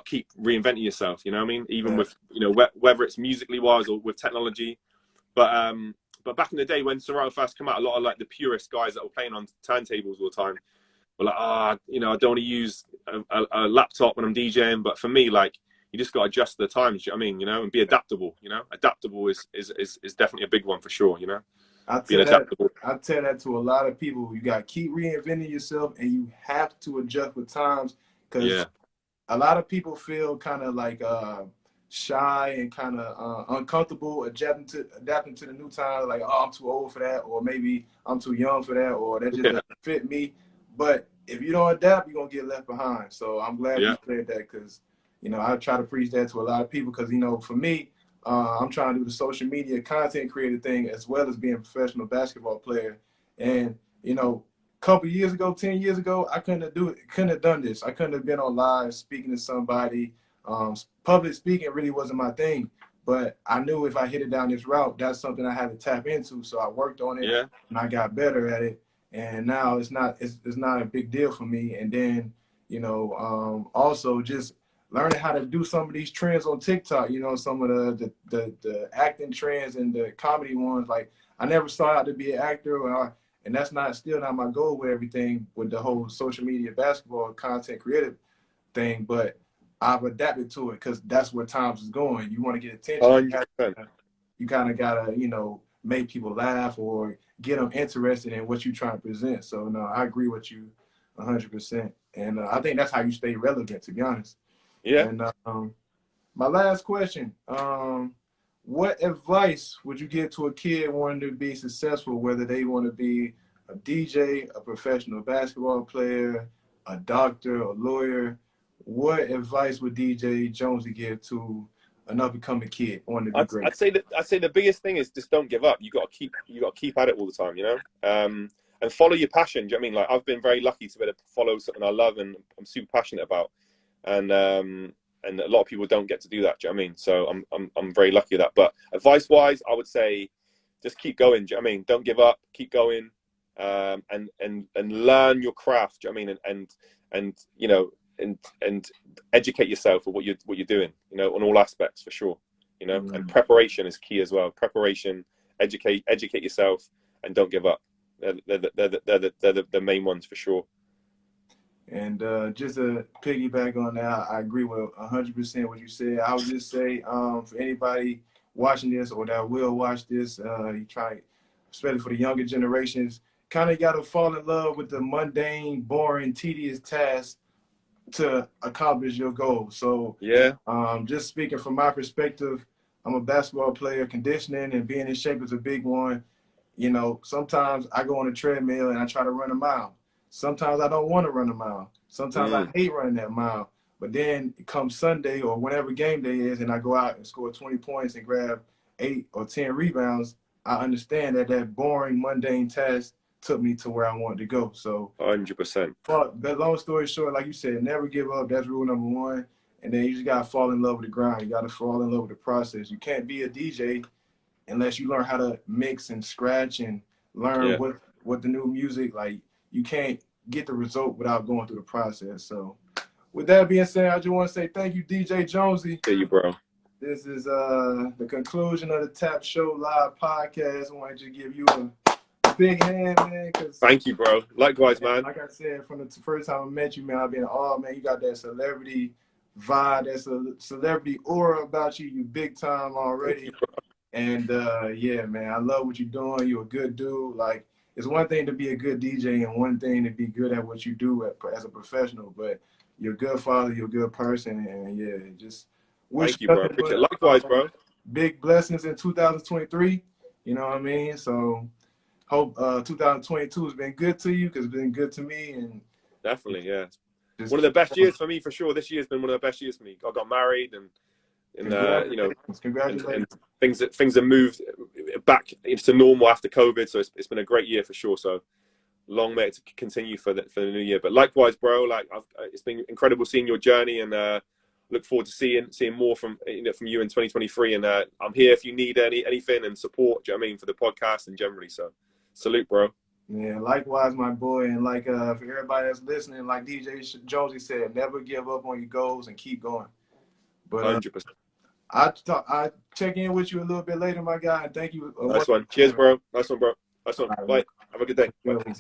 keep reinventing yourself. You know what I mean? Even with, you know, whether it's musically wise or with technology. But back in the day when Serato first came out, a lot of like the purist guys that were playing on turntables all the time were like, you know, I don't want to use a laptop when I'm DJing. But for me, like, you just got to adjust the times. You know what I mean? You know, and be adaptable. You know, adaptable is definitely a big one for sure. You know. I tell that to a lot of people. You got to keep reinventing yourself, and you have to adjust with times, because a lot of people feel kind of like shy and kind of uncomfortable adapting to the new times. Like, oh, I'm too old for that, or maybe I'm too young for that, or that just doesn't fit me. But if you don't adapt, you're gonna get left behind. So I'm glad you said that, because, you know, I try to preach that to a lot of people, because, you know, for me, I'm trying to do the social media content creator thing as well as being a professional basketball player. And, you know, a couple years ago, 10 years ago, I couldn't have done this. I couldn't have been on live speaking to somebody. Public speaking really wasn't my thing, but I knew if I hit it down this route, that's something I had to tap into. So I worked on it and I got better at it. And now it's not a big deal for me. And then, you know, also just learning how to do some of these trends on TikTok, you know, some of the acting trends and the comedy ones. Like, I never started out to be an actor, and that's still not my goal with everything, with the whole social media basketball content creative thing. But I've adapted to it, because that's where times is going. You want to get attention. You kind of got to, you know, make people laugh or get them interested in what you're trying to present. So, no, I agree with you 100%. And I think that's how you stay relevant, to be honest. Yeah. And my last question, what advice would you give to a kid wanting to be successful, whether they want to be a DJ, a professional basketball player, a doctor, a lawyer? What advice would DJ Jonezy give to an up-and-coming kid wanting to be great? I'd say the biggest thing is just don't give up. You got to keep at it all the time, you know, and follow your passion. Do you know what I mean? Like, I've been very lucky to be able to follow something I love and I'm super passionate about, and a lot of people don't get to do that. Do you know what I mean? So I'm very lucky at that. But advice-wise, I would say just keep going. Do you know what I mean? Don't give up. Keep going, and learn your craft. Do you know what I mean? And you know, and educate yourself for what you're doing. You know, on all aspects for sure. You know, and preparation is key as well. Preparation, educate yourself, and don't give up. They're the main ones for sure. And just to piggyback on that, I agree with 100% what you said. I would just say, for anybody watching this or that will watch this, you try, especially for the younger generations, kind of got to fall in love with the mundane, boring, tedious tasks to accomplish your goal. So Yeah. just speaking from my perspective, I'm a basketball player. Conditioning and being in shape is a big one. You know, sometimes I go on a treadmill and I try to run a mile. Sometimes I don't want to run a mile. Sometimes I hate running that mile. But then it comes Sunday or whenever game day is and I go out and score 20 points and grab 8 or 10 rebounds, I understand that that boring, mundane task took me to where I wanted to go. So 100%. but long story short, like you said, never give up. That's rule number one. And then you just gotta fall in love with the grind. You gotta fall in love with the process. You can't be a DJ unless you learn how to mix and scratch and learn what the new music, like you can't get the result without going through the process. So with that being said, I just want to say thank you, DJ Jonezy. Thank you, bro. This is the conclusion of the TAAP Show live podcast. I want to just give you a big hand, man. Thank you, bro. Likewise, man. Like I said, from the first time I met you, man, I've been, oh, man, you got that celebrity vibe, that's a celebrity aura about you. You big time already. And, yeah, man, I love what you're doing. You're a good dude. Like, it's one thing to be a good DJ and one thing to be good at what you do as a professional. But you're a good father. You're a good person. And, yeah, just wish you, bro. Appreciate it. Likewise, bro. Big blessings in 2023. You know what I mean? So hope 2022 has been good to you because it's been good to me. And definitely, yeah. One of the best years for me, for sure. This year's been one of the best years for me. I got married and you know, congratulations. And things have moved back into normal after COVID. So it's been a great year for sure. So long may it continue for the new year. But likewise, bro, like it's been incredible seeing your journey and look forward to seeing more from from you in 2023. And I'm here if you need anything and support. Do you know what I mean, for the podcast and generally. So salute, bro. Yeah, likewise, my boy. And like for everybody that's listening, like DJ Jonesy said, never give up on your goals and keep going. But 100%. I check in with you a little bit later, my guy. And thank you. Nice one. Cheers, bro. Nice one, bro. Nice one. Bye. Have a good day. Bye.